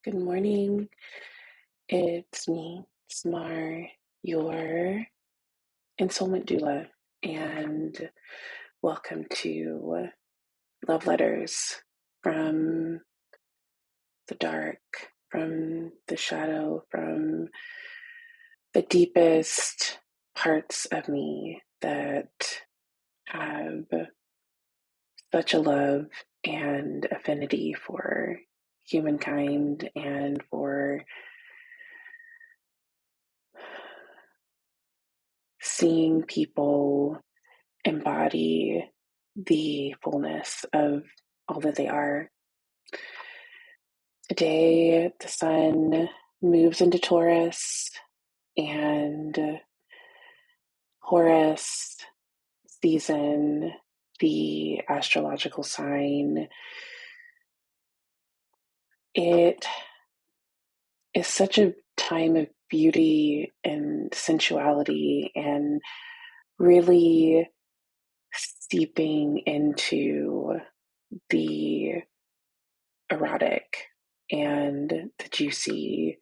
Good morning. It's me, Smar, your Ensoulment Doula, and welcome to Love Letters from the dark, from the shadow, from the deepest parts of me that have such a love and affinity for humankind and for seeing people embody the fullness of all that they are. Today, the sun moves into Taurus, and Horus season, the astrological sign, it is such a time of beauty and sensuality and really steeping into the erotic and the juicy,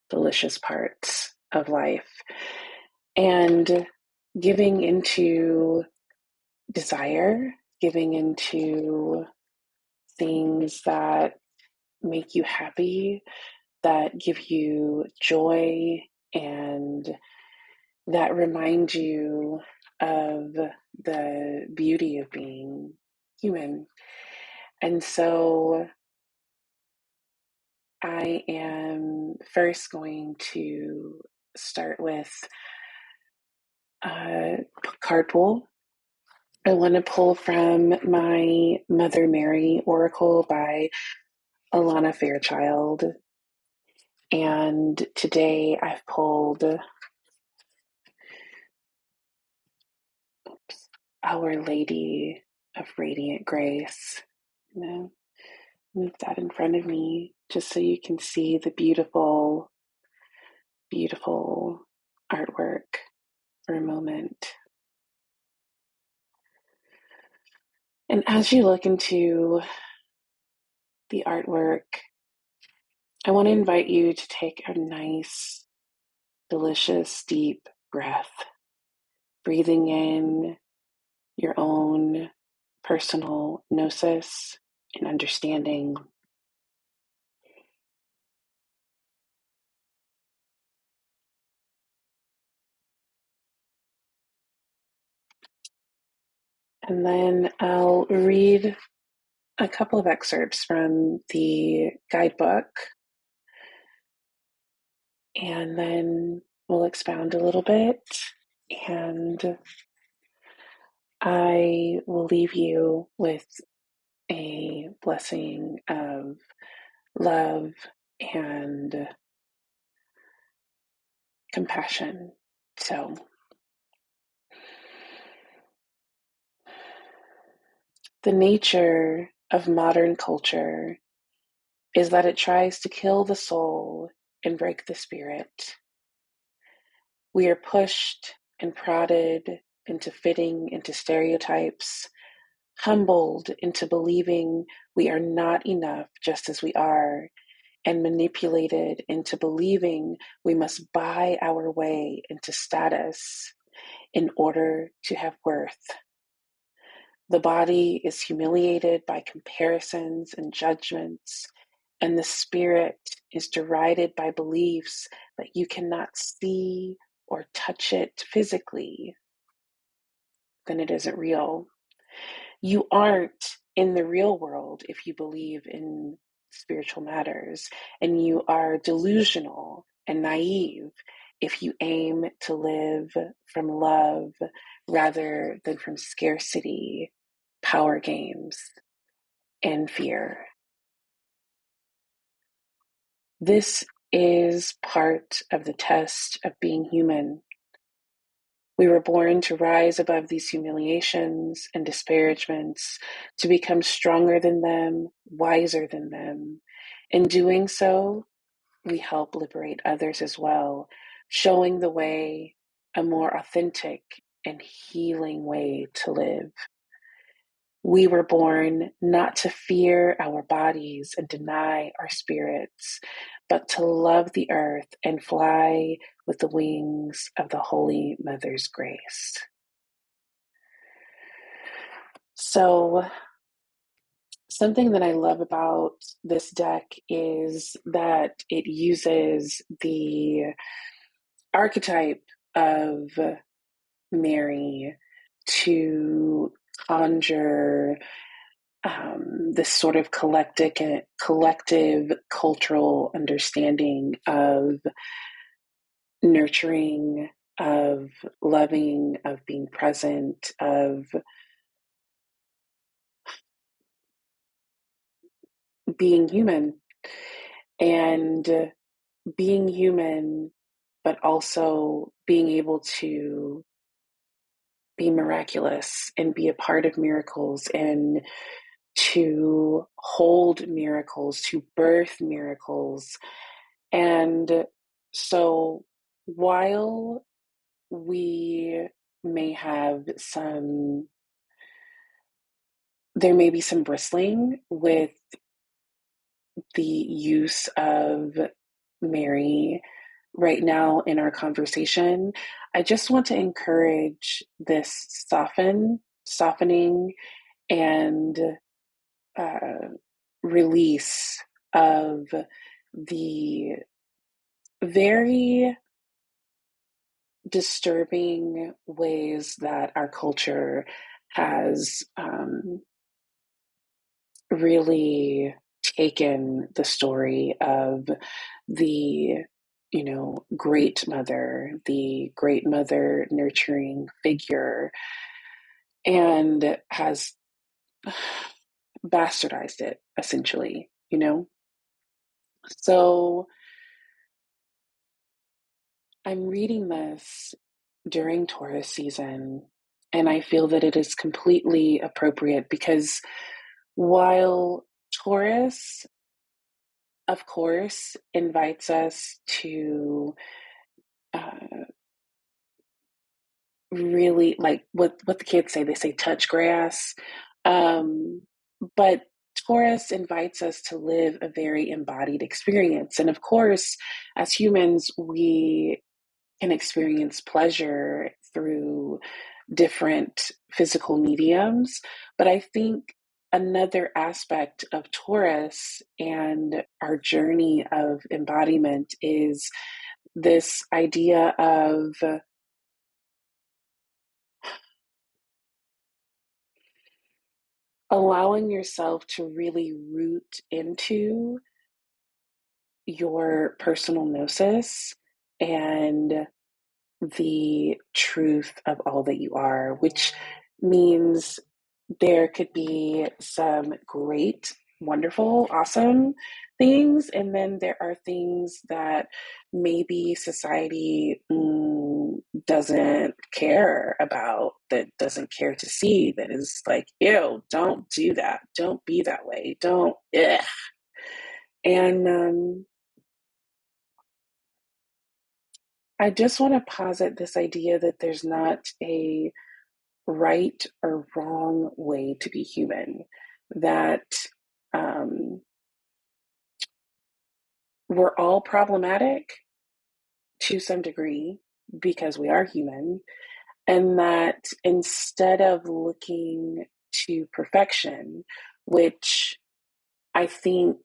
delicious parts of life and giving into desire, giving into things that make you happy, that give you joy, and that remind you of the beauty of being human. And so I am first going to start with a card pull. I want to pull from my Mother Mary Oracle by Alana Fairchild. And today I've pulled Our Lady of Radiant Grace. I'm going to move that in front of me just so you can see the beautiful, beautiful artwork for a moment. And as you look into the artwork, I want to invite you to take a nice, delicious, deep breath, breathing in your own personal gnosis and understanding. And then I'll read a couple of excerpts from the guidebook, and then we'll expound a little bit, and I will leave you with a blessing of love and compassion. So, the nature of modern culture is that it tries to kill the soul and break the spirit. We are pushed and prodded into fitting into stereotypes, humbled into believing we are not enough just as we are, and manipulated into believing we must buy our way into status in order to have worth. The body is humiliated by comparisons and judgments, and the spirit is derided by beliefs that you cannot see or touch it physically, then it isn't real. You aren't in the real world if you believe in spiritual matters, and you are delusional and naive if you aim to live from love rather than from scarcity, power games, and fear. This is part of the test of being human. We were born to rise above these humiliations and disparagements, to become stronger than them, wiser than them. In doing so, we help liberate others as well, showing the way, a more authentic and healing way to live. We were born not to fear our bodies and deny our spirits, but to love the earth and fly with the wings of the Holy Mother's grace. So, something that I love about this deck is that it uses the archetype of Mary to conjure this sort of collective cultural understanding of nurturing, of loving, of being present, of being human, and being human, but also being able to be miraculous and be a part of miracles and to hold miracles, to birth miracles. And so while we may have there may be some bristling with the use of Mary right now in our conversation, I just want to encourage this softening, and uh, release of the very disturbing ways that our culture has really taken the story of the the great mother nurturing figure, and has bastardized it essentially. So I'm reading this during Taurus season, and I feel that it is completely appropriate because while Taurus, of course, invites us to uh, really, like what the kids say, they say touch grass. Um, but Taurus invites us to live a very embodied experience. And of course, as humans, we can experience pleasure through different physical mediums. But I think another aspect of Taurus and our journey of embodiment is this idea of allowing yourself to really root into your personal gnosis and the truth of all that you are, which means there could be some great, wonderful, awesome things, and then there are things that maybe society doesn't care about, that doesn't care to see, that is like, ew, don't do that, don't be that way, don't, ugh. And I just want to posit this idea that there's not a right or wrong way to be human, that um, we're all problematic to some degree because we are human, and that instead of looking to perfection, which I think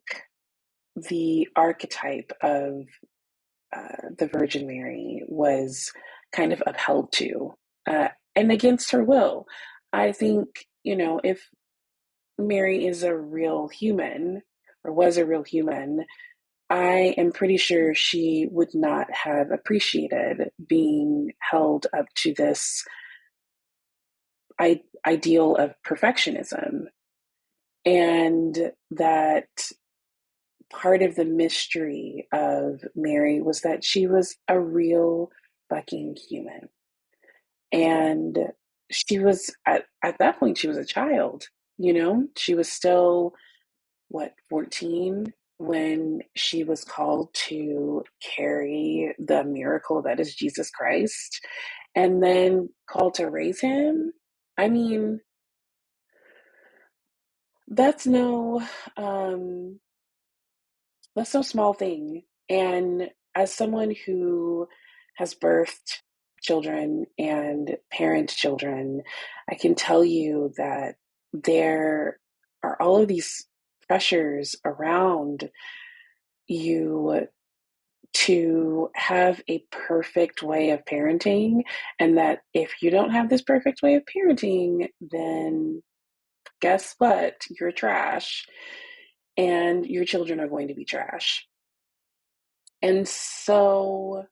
the archetype of the Virgin Mary was kind of upheld to, uh, and against her will. I think, if Mary is a real human, or was a real human, I am pretty sure she would not have appreciated being held up to this ideal of perfectionism. And that part of the mystery of Mary was that she was a real fucking human. And she was, at that point, she was a child. She was still, what, 14, when she was called to carry the miracle that is Jesus Christ, and then called to raise him. I mean, That's no um that's no small thing. And as someone who has birthed children and parent children, I can tell you that there are all of these pressures around you to have a perfect way of parenting, and that if you don't have this perfect way of parenting, then guess what? You're trash, and your children are going to be trash. And so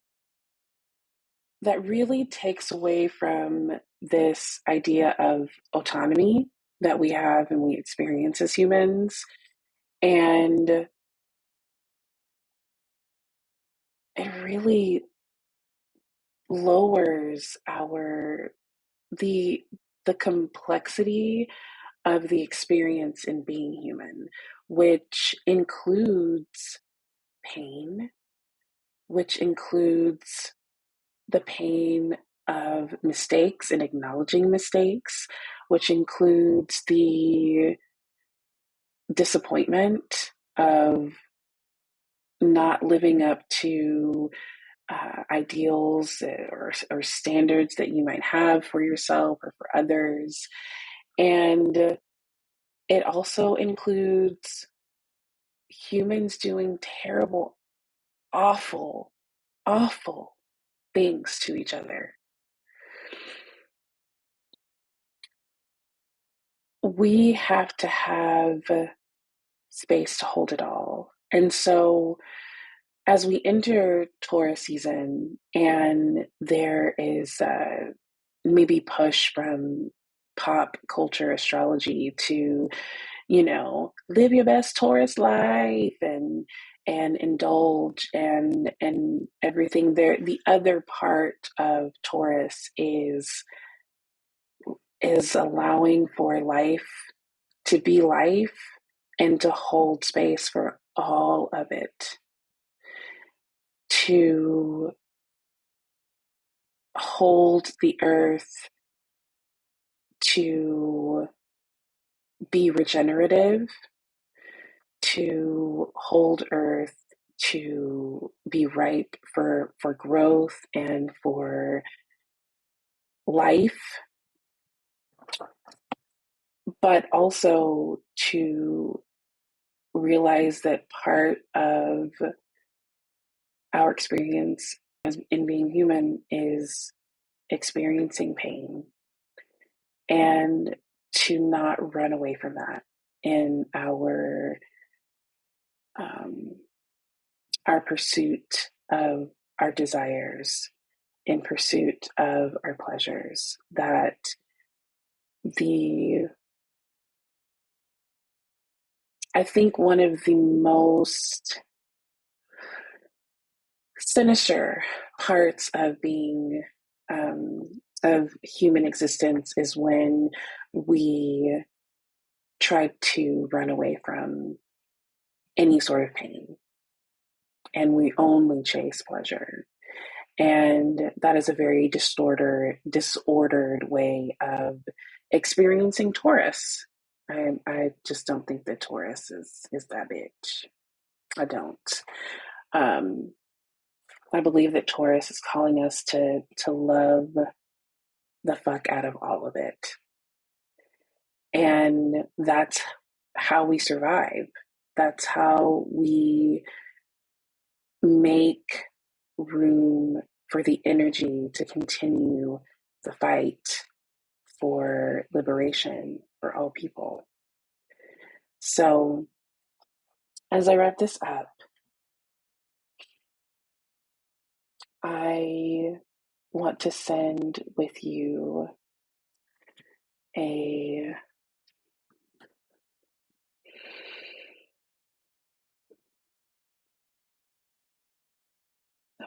that really takes away from this idea of autonomy that we have and we experience as humans. And it really lowers the the complexity of the experience in being human, which includes pain, which includes the pain of mistakes and acknowledging mistakes, which includes the disappointment of not living up to ideals or standards that you might have for yourself or for others. And it also includes humans doing terrible, awful, awful things to each other. We have to have space to hold it all. And so, as we enter Taurus season, and there is maybe push from pop culture astrology to, live your best Taurus life and indulge and everything there. The other part of Taurus is allowing for life to be life and to hold space for all of it, to hold the earth, to be regenerative, to hold earth, to be ripe for growth and for life, but also to realize that part of our experience as in being human is experiencing pain, and to not run away from that in um, our pursuit of our desires, in pursuit of our pleasures. That the I think one of the most sinister parts of being of human existence is when we try to run away from any sort of pain and we only chase pleasure. And that is a very disordered way of experiencing Taurus. I just don't think that Taurus is that bitch. I don't. Um, I believe that Taurus is calling us to love the fuck out of all of it. And that's how we survive. That's how we make room for the energy to continue the fight for liberation for all people. So, as I wrap this up, I want to send with you a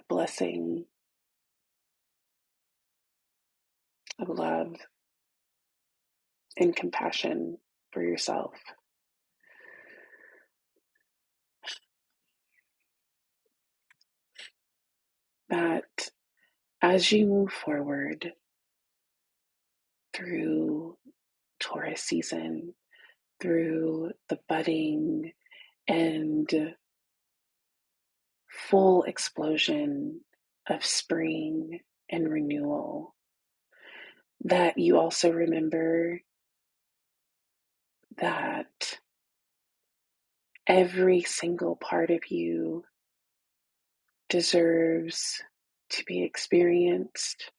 blessing of love and compassion for yourself. That as you move forward through Taurus season, through the budding and full explosion of spring and renewal, that you also remember that every single part of you deserves to be experienced,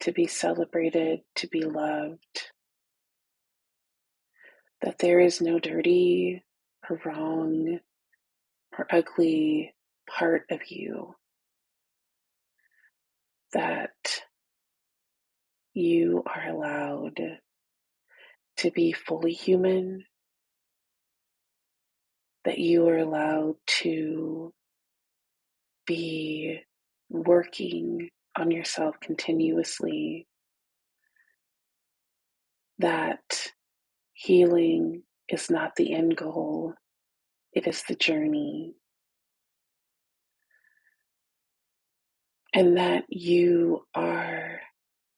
to be celebrated, to be loved, that there is no dirty or wrong or ugly part of you, that you are allowed to be fully human, that you are allowed to be working on yourself continuously, that healing is not the end goal, it is the journey, and that you are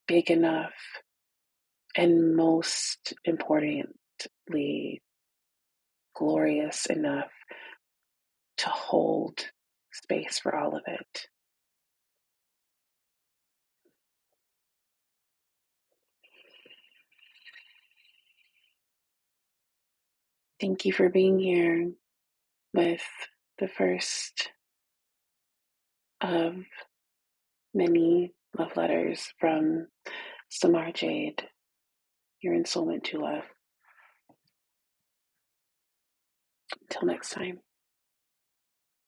big enough and most importantly, glorious enough to hold space for all of it. Thank you for being here with the first of many love letters from Samar Jade, your Ensoulment Doula. Until next time.